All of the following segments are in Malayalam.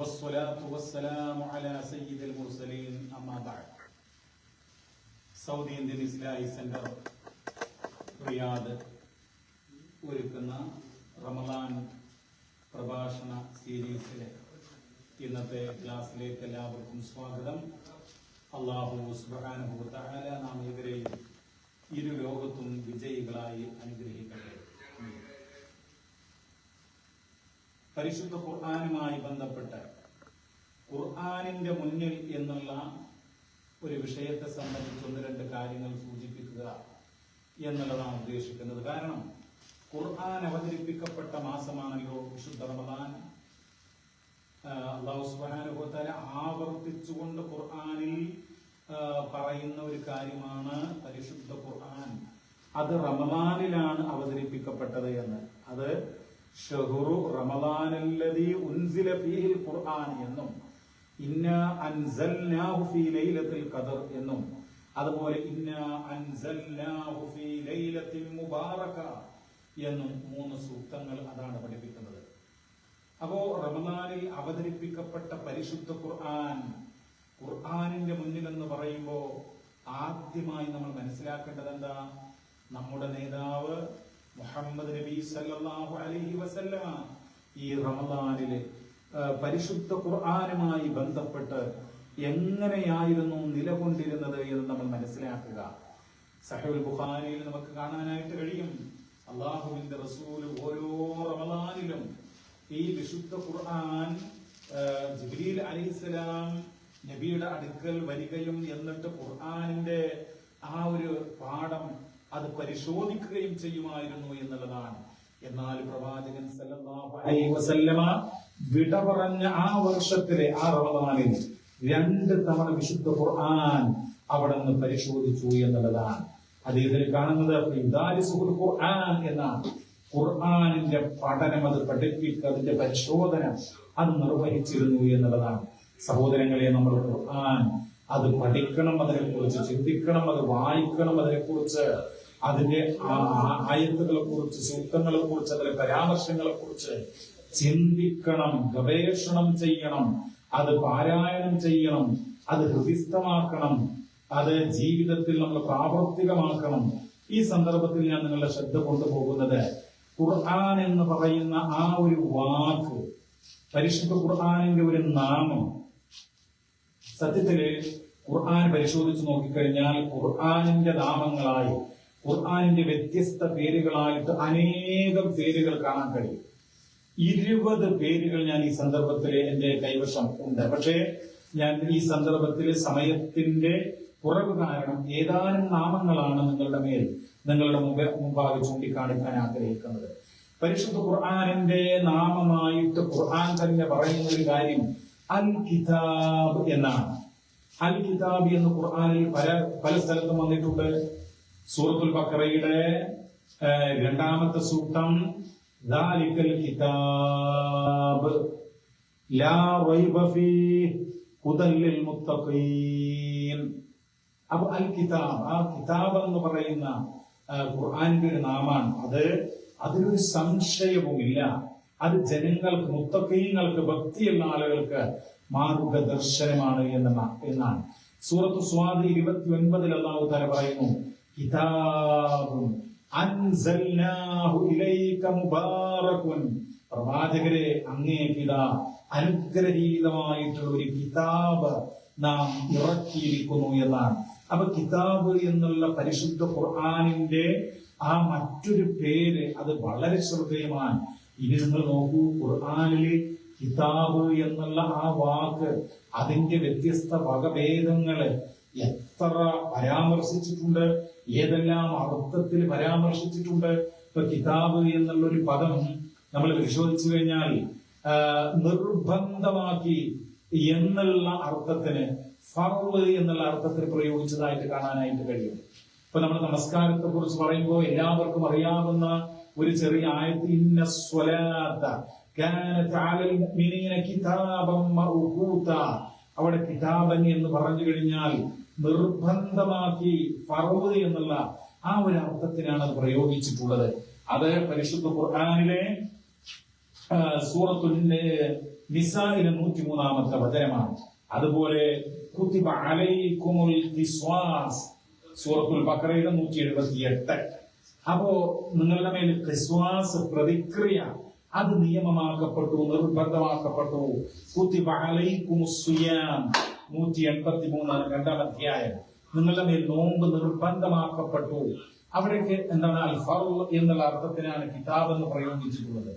والصلاة والسلام على سيد المرسلين أما بعد. സൗദി ഇന്ത്യൻ ഇസ്ലാഹി സെന്റർ റിയാദ് ഒരുക്കുന്ന റമദാൻ പ്രഭാഷണ സീരീസിലെ ഇന്നത്തെ ക്ലാസ്സിലേക്ക് എല്ലാവർക്കും സ്വാഗതം. അല്ലാഹു സുബ്ഹാനഹു വ തആല നാം ഇവരെയും ഇരു ലോകത്തും വിജയികളായി അനുഗ്രഹിക്കട്ടെ. പരിശുദ്ധ ഖുർആനുമായി ബന്ധപ്പെട്ട് ഖുർആനിന്റെ മുന്നിൽ എന്നുള്ള ഒരു വിഷയത്തെ സംബന്ധിച്ച് ഒന്ന് രണ്ട് കാര്യങ്ങൾ സൂചിപ്പിക്കുക എന്നുള്ളതാണ് ഉദ്ദേശിക്കുന്നത്. കാരണം ഖുർആൻ അവതരിപ്പിക്കപ്പെട്ട മാസമാണല്ലോ വിശുദ്ധ റമദാൻ. അല്ലാഹു സുബ്ഹാനഹു വ തആല ആവർത്തിച്ചുകൊണ്ട് ഖുർആനിൽ പറയുന്ന ഒരു കാര്യമാണ് പരിശുദ്ധ ഖുർആൻ അത് റമദാനിലാണ് അവതരിപ്പിക്കപ്പെട്ടത് എന്ന്. അത് ഷഹ്റു റമദാനല്ലദീ ഉൻസില ഫീഹിൽ ഖുർആൻ എന്നും ഇന്നാ അൻസൽനാഹു ഫീ ലൈലത്തുൽ ഖദർ എന്നും അതുപോലെ ഇന്നാ അൻസൽനാഹു ഫീ ലൈലത്തിൻ മുബാറക എന്നും മൂന്ന് സൂക്തങ്ങൾ അതാണ് പഠിപ്പിക്കുന്നത്. അപ്പോ റമദാനിൽ അവതരിപ്പിക്കപ്പെട്ട പരിശുദ്ധ ഖുർആനിന്റെ മുന്നിൽ എന്ന് പറയുമ്പോൾ ആദ്യമായി നമ്മൾ മനസ്സിലാക്കേണ്ടത് എന്താ? നമ്മുടെ നേതാവ് മുഹമ്മദ് നബി സല്ലല്ലാഹു അലൈഹി വസല്ലമ ഈ റമദാനിലെ പരിശുദ്ധ ഖുർആനുമായി ബന്ധപ്പെട്ട് എങ്ങനെയായിരുന്നു നിലകൊണ്ടിരുന്നത് എന്ന് നമ്മൾ മനസ്സിലാക്കുക. സഹീഹുൽ ബുഖാരിയിൽ നമുക്ക് കാണാനായിട്ട് കഴിയും, അല്ലാഹുവിന്റെ റസൂൽ ഓരോ റമദാനിലും ഈ വിശുദ്ധ ഖുർആൻ ജിബ്രീൽ അലൈഹിസ്സലാം നബിയുടെ അടുക്കൽ വരികയും എന്നിട്ട് ഖുർആനിന്റെ ആ ഒരു പാഠം അത് പരിശോധിക്കുകയും ചെയ്യുമായിരുന്നു എന്നുള്ളതാണ്. എന്നാൽ പ്രവാചകൻ സല്ലല്ലാഹു അലൈഹി വസല്ലമ വിട പറഞ്ഞ ആ വർഷത്തിലെ ആ റമദാനിൽ 2 തവണ വിശുദ്ധ ഖുർആൻ അവിടെ നിന്ന് പരിശോധിച്ചു എന്നുള്ളതാണ്. അതിൽ കാണുന്നത് ഇദാരിസുൽ ഖുർആൻ എന്നാണ്. ഖുർആനിന്റെ പഠനം, അത് പഠിപ്പിക്കുക, അതിന്റെ പരിശോധന അത് നിർവഹിച്ചിരുന്നു എന്നുള്ളതാണ്. സഹോദരങ്ങളെ, നമ്മൾ ഖുർആൻ അത് പഠിക്കണം, അതിനെക്കുറിച്ച് ചിന്തിക്കണം, അത് വായിക്കണം, അതിനെക്കുറിച്ച് അതിന്റെ ആയത്തുകളെ കുറിച്ച്, സൂക്തങ്ങളെ കുറിച്ച്, അതിലെ പരാമർശങ്ങളെ കുറിച്ച് ചിന്തിക്കണം, ഗവേഷണം ചെയ്യണം, അത് പാരായണം ചെയ്യണം, അത് ഹൃദിസ്ഥമാക്കണം, അത് ജീവിതത്തിൽ നമ്മൾ പ്രാവർത്തികമാക്കണം. ഈ സന്ദർഭത്തിൽ ഞാൻ നിങ്ങളുടെ ശ്രദ്ധ കൊണ്ടുപോകുന്നത് ഖുർആൻ എന്ന് പറയുന്ന ആ ഒരു വാക്ക്, പരിശുദ്ധ ഖുർആനിന്റെ ഒരു നാമം. സത്യത്തില് ഖുർആൻ പരിശോധിച്ച് നോക്കിക്കഴിഞ്ഞാൽ ഖുർആനിന്റെ നാമങ്ങളായി, ഖുർആനിന്റെ വ്യത്യസ്ത പേരുകളായിട്ട് അനേകം പേരുകൾ കാണാൻ കഴിയും. 20 പേരുകൾ ഞാൻ ഈ സന്ദർഭത്തിൽ എന്റെ കൈവശം ഉണ്ട്. പക്ഷേ ഞാൻ ഈ സന്ദർഭത്തിൽ സമയത്തിന്റെ കുറവ് കാരണം ഏതാനും നാമങ്ങളാണ് നിങ്ങളുടെ മുമ്പാകെ ചൂണ്ടിക്കാണിക്കാൻ ആഗ്രഹിക്കുന്നത്. പരിശുദ്ധ ഖുർആനിന്റെ നാമമായിട്ട് ഖുർആൻ തന്നെ പറയുന്ന ഒരു കാര്യം അൽ കിതാബ് എന്നാണ്. അൽ കിതാബ് എന്ന് ഖുർആനിൽ പല സ്ഥലത്തും വന്നിട്ടുണ്ട്. സൂറത്തുൽ ബഖറയുടെ 2-ാമത്തെ സൂക്തം ദാലികൽ കിതാബ് ലാ റൈബ ഫീഹി ഹുദൽ ലിൽ മുത്തഖീൻ. അപ്പൊ അൽ കിതാബ്, ആ കിതാബ് എന്ന് പറയുന്ന ഖുർആനിന്റെ ഒരു നാമാണ്. അതിലൊരു സംശയവുമില്ല. അത് ജനങ്ങൾക്ക്, മുത്തഖീങ്ങൾക്ക്, ഭക്തിയുള്ള ആളുകൾക്ക് മാർഗദർശനമാണ് എന്നാണ്. സൂറത്ത് സ്വാദ് 29 അല്ലാഹു തആല പറയുന്നു, കിതാബുൻ അൻസൽനാഹു ഇലൈക മുബാറകുൻ. പ്രവാചകരെ, അങ്ങേക്കിതാ അനുഗ്രഹീതമായിട്ടുള്ള ഒരു കിതാബ് നാം ഇറക്കിയിരിക്കുന്നു എന്നാണ്. അപ്പൊ കിതാബ് എന്നുള്ള പരിശുദ്ധ ഖുർആനിന്റെ ആ മറ്റൊരു പേര് അത് വളരെ ശ്രദ്ധേയമാണ്. ഇനി നിങ്ങൾ നോക്കൂ, ഖുർആനില് കിതാബ് എന്നുള്ള ആ വാക്ക്, അതിന്റെ വ്യത്യസ്ത വകഭേദങ്ങള് എത്ര പരാമർശിച്ചിട്ടുണ്ട്, ഏതെല്ലാം അർത്ഥത്തിൽ പരാമർശിച്ചിട്ടുണ്ട്. ഇപ്പൊ കിതാബ് എന്നുള്ള ഒരു പദം നമ്മൾ പരിശോധിച്ചു കഴിഞ്ഞാൽ നിർബന്ധമാക്കി എന്നുള്ള അർത്ഥത്തിന്, ഫർള് എന്നുള്ള അർത്ഥത്തിൽ പ്രയോഗിച്ചതായിട്ട് കാണാനായിട്ട് കഴിയും. ഇപ്പൊ നമ്മൾ നമസ്കാരത്തെ കുറിച്ച് പറയുമ്പോൾ എല്ലാവർക്കും അറിയാവുന്ന ഒരു ചെറിയ ആയത്ത്, ഇന്ന സ്വലാത്ത കാനത് അലൽ മുഅ്മിനീന കിതാബൻ മൗഖൂത. അവിടെ കിതാബൻ എന്ന് പറഞ്ഞു കഴിഞ്ഞാൽ നിർബന്ധമാക്കി, ഫർള് എന്നുള്ള ആ ഒരു അർത്ഥത്തിനാണ് അത് പ്രയോഗിച്ചിട്ടുള്ളത്. അത് പരിശുദ്ധ ഖുർആനിലെ സൂറത്തുൽ നിസായിലെ 103-ാമത്തെ വചനമാണ്. അതുപോലെ കുതിബ അലൈക്കുമുൽ ഖിസ്വാസ് സൂറത്തുൽ ബഖറയിലെ 178. അപ്പോ നിങ്ങളുടെ മേൽ ഖിസ്വാസ് പ്രതിക്രിയ അത് നിയമമാക്കപ്പെട്ടു, നിർബന്ധമാക്കപ്പെട്ടു. കുതിബ അലൈക്കുമുസ് സിയാം 183 2-ാം അധ്യായം. നിങ്ങളുടെ മേൽ നോമ്പ് നിർബന്ധമാക്കപ്പെട്ടു. അവിടേക്ക് എന്താണ് അൽ ഫർള് എന്നുള്ള അർത്ഥത്തിനാണ് കിതാബ് എന്ന് പ്രയോഗിച്ചിട്ടുള്ളത്.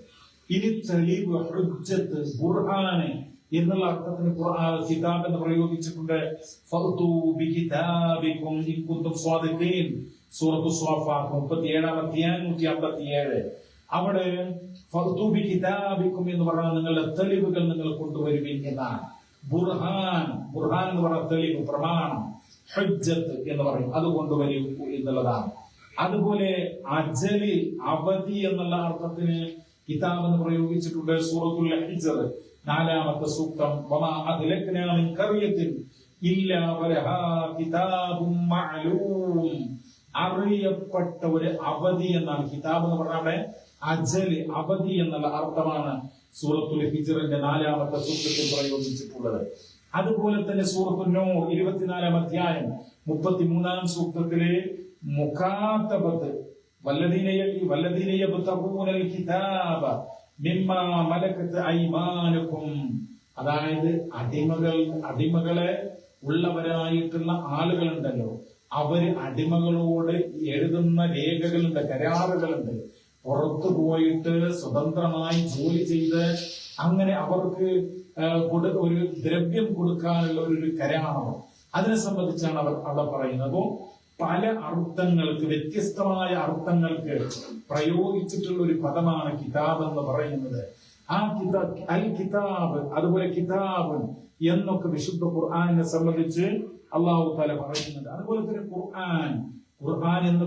ഇനി തെളിവ്, ഹുജ്ജത്ത്, ഖുർആന് എന്നുള്ള അർത്ഥത്തിന് കിതാബ് എന്ന് പ്രയോഗിച്ചിട്ടുണ്ട്. ഫഅ്തു ബികിതാബികും ഇൻ കുൻതും സ്വാദിഖീൻ സൂറത്തു സ്വാഫാത്ത് 37-ാം അധ്യായം 157. അവിടെ ഫഅ്തു ബികിതാബികും എന്ന് പറഞ്ഞാൽ നിങ്ങളുടെ തെളിവുകൾ നിങ്ങൾ കൊണ്ടുവരുവിൻ എന്നാണ്. ബുർഹാൻ എന്ന് പറഞ്ഞ തെളിവ്, പ്രമാണം. ഹുജ്ജത്ത് എന്ന് പറയും, അത് കൊണ്ടുവരും എന്നുള്ളതാണ്. അതുപോലെ അജലി, അവധി എന്നുള്ള അർത്ഥത്തിന് കിതാബ് എന്ന് പ്രയോഗിച്ചിട്ടുണ്ട്. സൂറത്തുൽ ഹിജ്ർ 4-ാമത്തെ സൂക്തം. വമാ അഹ്ലക്നാ മിൻ ഖർയത്തിൻ ഇല്ലാ വലഹാ കിതാബും മഅലൂം. അറിയപ്പെട്ട ഒരു അവധി എന്നാണ് കിതാബ് എന്ന് പറഞ്ഞാൽ അവിടെ അജലി, അവധി എന്നുള്ള അർത്ഥമാണ് സൂറത്തുൽ ഹിജ്റിന്റെ 4-ാമത്തെ സൂക്തത്തിൽ പ്രയോഗിച്ചിട്ടുള്ളത്. അതുപോലെ തന്നെ സൂറത്തുൽ നൂർ 24-ാം അധ്യായം 33-ാം സൂക്തത്തിലെ മുഖാതബത്ത് വല്ലദീന യബ്തഗൂനൽ കിതാബ മിമ്മാ മലകത് അയ്മാനുകും. അതായത് അടിമകളെ ഉള്ളവരായിട്ടുള്ള ആളുകളുണ്ടല്ലോ, അവര് അടിമകളോട് എഴുതുന്ന രേഖകളുണ്ട്, കരാറുകളുണ്ട്. പുറത്തു പോയിട്ട് സ്വതന്ത്രമായി ജോലി ചെയ്ത് അങ്ങനെ അവർക്ക് ഒരു ദ്രവ്യം കൊടുക്കാനുള്ള ഒരു കരാറ്, അതിനെ സംബന്ധിച്ചാണ് അവർ അവിടെ പറയുന്നത്. അപ്പോ പല അർത്ഥങ്ങൾക്ക്, വ്യത്യസ്തമായ അർത്ഥങ്ങൾക്ക് പ്രയോഗിച്ചിട്ടുള്ള ഒരു പദമാണ് കിതാബ് എന്ന് പറയുന്നത്. ആ അൽ കിതാബ്, അതുപോലെ കിതാബ് എന്നൊക്കെ വിശുദ്ധ ഖുർആനിനെ സംബന്ധിച്ച് അല്ലാഹു തആല പറയുന്നുണ്ട്. അതുപോലെ തന്നെ ഖുർആൻ എന്ന്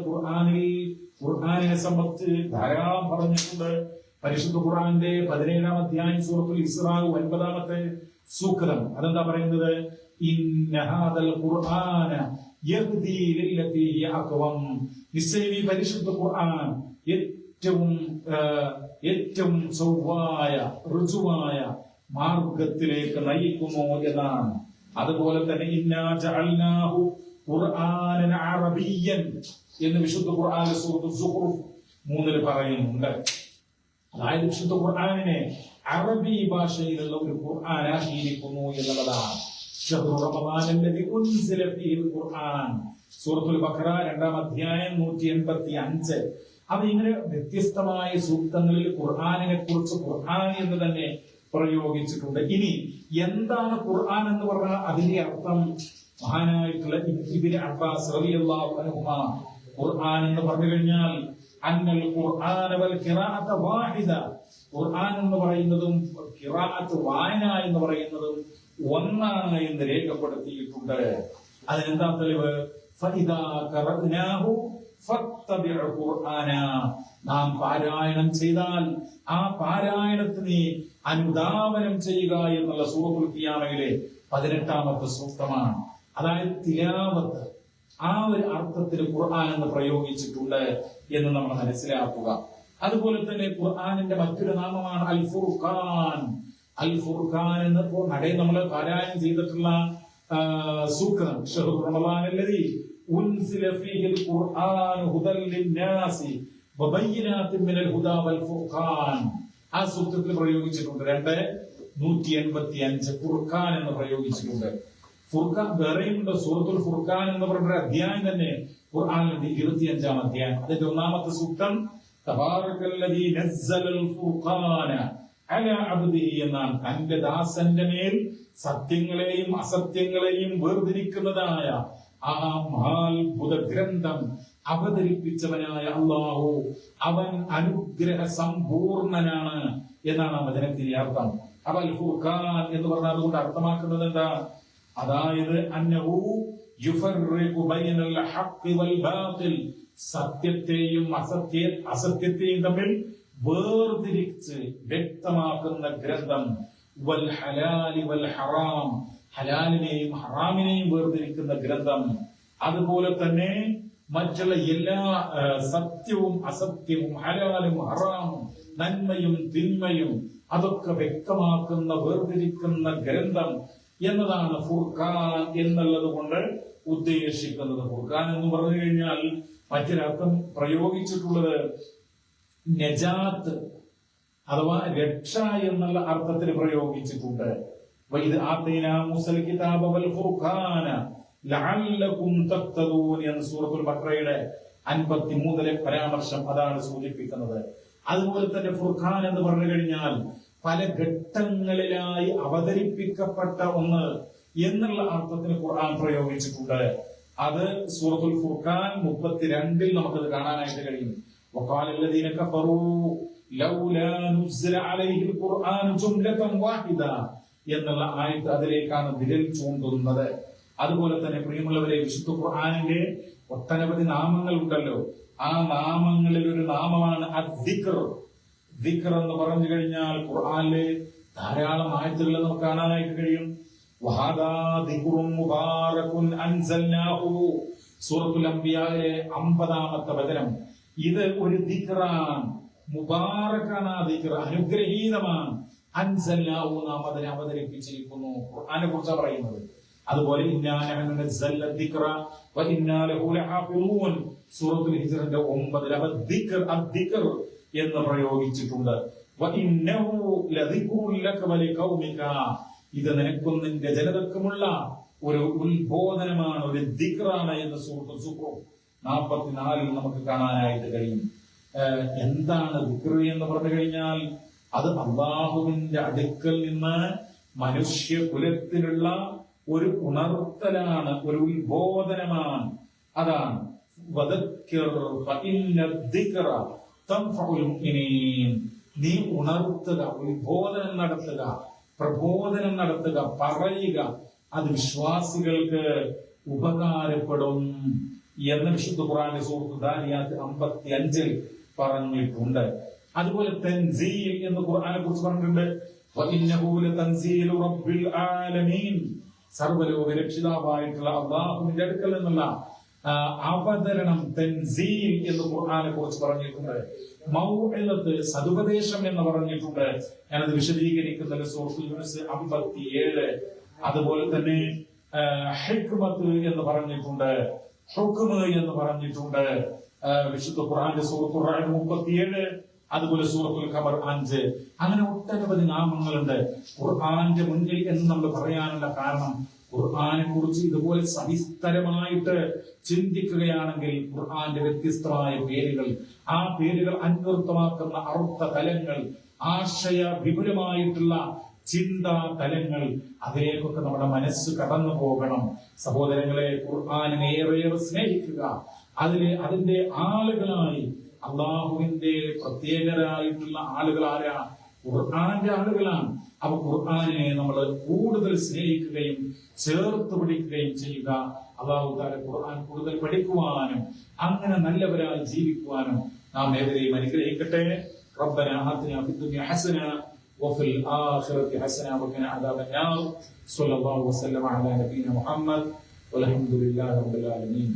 ഖുർആനിനെ സംബന്ധിച്ച് ധാരാളം പറഞ്ഞിട്ടുണ്ട്. പരിശുദ്ധ ഖുർആന്റെ 17-ാം അധ്യായം സൂറത്തുൽ ഇസ്രാ 9-ാമത്തെ സൂക്തം. അതെന്താ പറയുന്നത്? ഇന്ന ഹാദൽ ഖുർആന യഹ്ദി ലില്ലതി ഹിയ അഖ്വം. നിശ്ചയം പരിശുദ്ധ ഖുർആൻ ഏറ്റവും ചൊവ്വായ, ഋജുവായ മാർഗത്തിലേക്ക് നയിക്കുന്നു എന്നാണ്. അതുപോലെ തന്നെ ഇന്നാ ജഅൽനാഹു ഖുർആനൻ അറബിയ്യൻ എന്ന് വിശുദ്ധ ഖുർആൻ സൂറത്തുൽ സുഖ്റുഫ് 3-ൽ പറയുന്നുണ്ട്. അതായത് വിശുദ്ധ ഖുർആനിനെ അറബി ഭാഷയിലുള്ള ഒരു ഖുർആനാക്കിയിരിക്കുന്നു എന്നുള്ളതാണ്. സൂറത്തുൽ ബഖറ 2-ാം അധ്യായം 185. അപ്പൊ ഇങ്ങനെ വ്യത്യസ്തമായ സൂക്തങ്ങളിൽ ഖുർആനിനെ കുറിച്ച് ഖുർആൻ എന്ന് തന്നെ പ്രയോഗിച്ചിട്ടുണ്ട്. ഇനി എന്താണ് ഖുർആൻ എന്ന് പറഞ്ഞാൽ അതിന്റെ അർത്ഥം മഹാനായിട്ടുള്ള ഇബ്നു അബ്ബാസ് റളിയല്ലാഹു അൻഹുമാ ഖുർആൻ എന്ന് പറഞ്ഞു കഴിഞ്ഞാൽ അന്നൽ ഖുർആന വൽ ഖിറാഅത വാഹിദ. ഖുർആൻ എന്ന് പറയുന്നതും ഖിറാഅത്ത്, വായന എന്ന് പറയുന്നതും ഒന്നാണ് എന്ന് രേഖപ്പെടുത്തിയിട്ടുണ്ട്. അതിനെന്താ തെളിവ്? ഫഇദാ ഖറഅനാഹു ഫത്തബിഉ ഖുർആന. നാം പാരായണം ചെയ്താൽ ആ പാരായണത്തിന് അനുധാവനം ചെയ്യുക എന്നുള്ള സൂറത്തുൽ ഖിയാമയിലെ 18-ാമത്തെ സൂക്തമാണ്. അതായത് തിലാവത്ത്, ആ ഒരു അർത്ഥത്തിൽ ഖുർആൻ എന്ന് പ്രയോഗിച്ചിട്ടുണ്ട് എന്ന് നമ്മൾ മനസ്സിലാക്കുക. അതുപോലെ തന്നെ ഖുർആനിന്റെ മറ്റൊരു നാമമാണ് അൽ ഫുർഖാൻ. അൽ ഫുർഖാൻ എന്ന് നടയിൽ നമ്മൾ പാരായണം ചെയ്തിട്ടുള്ള സൂക്തം ശഹ്റു റമളാനല്ലദീ ഉൻസില ഫീഹിൽ ഖുർആൻ ഹുദൽ ലിന്നാസി വബയ്യിനാത്തിൻ മിനൽ ഹുദാ വൽ ഫുർഖാൻ. ആ സൂക്തത്തിൽ പ്രയോഗിച്ചിട്ടുണ്ട്. 2:185 ഫുർഖാൻ എന്ന് പ്രയോഗിച്ചിട്ടുണ്ട്. ഫുർഖാൻ വേറെയുണ്ട്. സൂറത്തുൽ ഫുർഖാൻ എന്ന് പറഞ്ഞ അധ്യായം തന്നെ ഖുർആനിന്റെ 25-ാം അധ്യായം. അതിന്റെ 1-ാമത്തെ സൂക്തം തബാറകല്ലദീ നസ്സലൽ ഫുർഖാന അലാ അബ്ദിഹി എന്നാണ്. തന്റെ ദാസന്റെ മേൽ സത്യങ്ങളെയും അസത്യങ്ങളെയും വേർതിരിക്കുന്നതായ ആ മഹാത്ഭുത ഗ്രന്ഥം അവതരിപ്പിച്ചവനായ അല്ലാഹു, അവൻ അനുഗ്രഹ സമ്പൂർണനാണ് എന്നാണ് ആ വചനത്തിന്റെ അർത്ഥം. അപ്പൊ അൽ ഫുർഖാൻ എന്ന് പറഞ്ഞാൽ അതുകൊണ്ട് അർത്ഥമാക്കുന്നത് എന്താ? അതായത് അന്നഹു യുഫർരിഖു ബൈനൽ ഹഖ് വൽ ബാതിൽ, സത്യത്തെയും അസത്യത്തെയും തമ്മിൽ വേർതിരിച്ച് വ്യക്തമാക്കുന്ന ഗ്രന്ഥം. വൽ ഹലാലി വൽ ഹറാം, ഹലാലിനെയും ഹറാമിനെയും വേർതിരിക്കുന്ന ഗ്രന്ഥം. അതുപോലെ തന്നെ മറ്റുള്ള എല്ലാ സത്യവും അസത്യവും ഹലാലും ഹറാമും നന്മയും തിന്മയും അതൊക്കെ വ്യക്തമാക്കുന്ന വേർതിരിക്കുന്ന ഗ്രന്ഥം എന്നതാണ് ഫുർഖാൻ എന്നുള്ളത് കൊണ്ട് ഉദ്ദേശിക്കുന്നത്. ഫുർഖാൻ എന്ന് പറഞ്ഞു കഴിഞ്ഞാൽ മറ്റൊരർത്ഥം പ്രയോഗിച്ചിട്ടുള്ളത് നജാത്ത് അഥവാ രക്ഷ എന്നുള്ള അർത്ഥത്തിൽ പ്രയോഗിച്ചിട്ടുണ്ട്. വഇദ് ആതൈനാ മൂസൽ കിതാബ വൽ ഫുർഖാന ലഅല്ലകും തഖ്തദൂൻ എന്ന സൂറത്തുൽ ബഖറയുടെ 53 പരാമർശം അതാണ് സൂചിപ്പിക്കുന്നത്. അതുപോലെ തന്നെ ഫുർഖാൻ എന്ന് പറഞ്ഞു കഴിഞ്ഞാൽ പല ഘട്ടങ്ങളിലായി അവതരിപ്പിക്കപ്പെട്ട ഒന്ന് എന്നുള്ള അർത്ഥത്തിന് ഖുർആൻ പ്രയോഗിച്ചിട്ടുണ്ട്. അത് സൂറത്തുൽ ഫുർഖാൻ 32 നമുക്കത് കാണാനായിട്ട് കഴിയും. വഖാല الذين كفروا ലൗലാ നുസ്സില അലൈഹിൽ ഖുർആൻ ജുംലതൻ വാഹിദ എന്നുള്ള ആയത്ത് അതിലേക്കാണ് വിരൽ ചൂണ്ടുന്നത്. അതുപോലെ തന്നെ പ്രിയമുള്ളവരെ, വിശുദ്ധ ഖുർആനിന്റെ ഒട്ടനവധി നാമങ്ങൾ ഉണ്ടല്ലോ. ആ നാമങ്ങളിൽ ഒരു നാമമാണ് അദ്ദിക്ർ. ദിക്ർ എന്ന് പറഞ്ഞു കഴിഞ്ഞാൽ ഖുർആനിലെ ധാരാളം ആയത്തുകൾ നമുക്ക് കാണാനായിട്ട് കഴിയും. വഹാദാ ദിക്റുൻ മുബാറകുൻ അൻസൽനാഹു സൂറത്തുൽ അംബിയായിലെ 50-ാമത്തെ വചനം. ഇത് ഒരു ദിക്റാണ്, മുബാറക്കാണ്. ആ ദിക്ർ അനുഗ്രഹീതമാണ്. അൻസൽനാഹു നാം അതിനെ അവതരിപ്പിച്ചിരിക്കുന്നു. ഖുർആനെ കുറിച്ചാണ് പറയുന്നത്. അതുപോലെ ഇന്നാ നഹ്നു നസ്സൽന ദിക്റ വ ഇന്നാ ലഹു ലഹാഫിളൂൻ സൂറത്തുൽ ഹിജ്റിന്റെ 9 അദ്ദിക്ർ എന്ന് പ്രയോഗിച്ചിട്ടുണ്ട്. വ ഇന്നഹു ലദിക്റുൻ ലക വലിഖൗമിക ഇത് നിനക്കും നിന്റെ ജനതക്കുമുള്ള ഒരു ഉത്ബോധനമാണ്, ഒരു ദിക്റാണ് എന്ന് സൂറത്തുൽ സുഖ്റൂഫ് 44 നമുക്ക് കാണാനായിട്ട് കഴിയും. എന്താണ് ദിക്ർ എന്ന് പറഞ്ഞു കഴിഞ്ഞാൽ അത് അല്ലാഹുവിന്റെ അടുക്കൽ നിന്ന് മനുഷ്യ കുലത്തിലുള്ള ഒരു ഉണർത്തലാണ്, ഒരു ഉത്ബോധനമാണ്. അതാണ് നീ ഉണർത്തുക, ഉത്ബോധനം നടത്തുക, പ്രബോധനം നടത്തുക, പറയുക, അത് വിശ്വാസികൾക്ക് ഉപകാരപ്പെടും എന്ന് വിശുദ്ധ ഖുർആനിലെ സൂറത്ത് ദാരിയാത്ത് 55 പറഞ്ഞിട്ടുണ്ട്. അതുപോലെ തൻസീൽ എന്ന് ഖുർആനെ കുറിച്ച് പറഞ്ഞിട്ടുണ്ട്. വഇന്നഹു ലതൻസീലു റബ്ബിൽ ആലമീൻ സർവ്വലോക രക്ഷിതാവായിട്ടുള്ള അല്ലാഹുവിന്റെ അടുക്കൽ നിന്നുള്ള അവതരണം തൻസീൽ എന്ന് ഖുർആനെ കുറിച്ച് പറഞ്ഞിട്ടുണ്ട്. മൗഇദത്ത് സദുപദേശം എന്ന് പറഞ്ഞിട്ടുണ്ട്. ഞാനത് വിശദീകരിക്കുന്നത് സൂറത്തുൽ യൂനുസ് 57. അതുപോലെ തന്നെ ഹിക്മത്ത് എന്ന് പറഞ്ഞിട്ടുണ്ട്, ഹുക്മ് എന്ന് പറഞ്ഞിട്ടുണ്ട്. വിശുദ്ധ ഖുർആന്റെ സൂറത്തുൽ റഅദ് 37, അതുപോലെ സൂറത്തുൽ ഖമർ 5. അങ്ങനെ ഒട്ടനവധി നാമങ്ങളുണ്ട് ഖുർആന്റെ മുന്നിൽ എന്ന് നമ്മൾ പറയാനുള്ള കാരണം ഖുർആനെ കുറിച്ച് ഇതുപോലെ സവിസ്തരമായിട്ട് ചിന്തിക്കുകയാണെങ്കിൽ ഖുർആന്റെ വ്യത്യസ്തമായ പേരുകൾ, ആ പേരുകൾ അന്വർത്ഥമാക്കുന്ന അർത്ഥ തലങ്ങൾ, ആശയ വിപുലമായിട്ടുള്ള ചിന്താ തലങ്ങൾ, അതിലേക്കൊക്കെ നമ്മുടെ മനസ്സ് കടന്നു പോകണം. സഹോദരങ്ങളെ, ഖുർആനെ ഏറെ സ്നേഹിക്കുക. അതിന്റെ ആളുകളായി അള്ളാഹുവിന്റെ പ്രത്യേകരായിട്ടുള്ള ആളുകൾ ആരാ? ഖുർആന്റെ ആളുകളാണ്. അപ്പൊ ഖുർആനെ നമ്മൾ കൂടുതൽ സ്നേഹിക്കുകയും ചേർത്ത് പിടിക്കുകയും ചെയ്യുക. അള്ളാഹു തആല ഖുർആൻ കൂടുതൽ പഠിക്കുവാനും അങ്ങനെ നല്ലവരായി ജീവിക്കുവാനും നാം ഏവരെയും അനുഗ്രഹിക്കട്ടെ. റബ്ബനാ ആതിനാ ഫിദ്ദുനിയ ഹസന വഫിൽ ആഖിറതി ഹസന വഖിനാ അദാബന്നാർ. സ്വല്ലല്ലാഹു വസല്ലമ അലാ നബിയിനാ മുഹമ്മദ് വൽഹംദുലില്ലാഹി റബ്ബിൽ ആലമീൻ.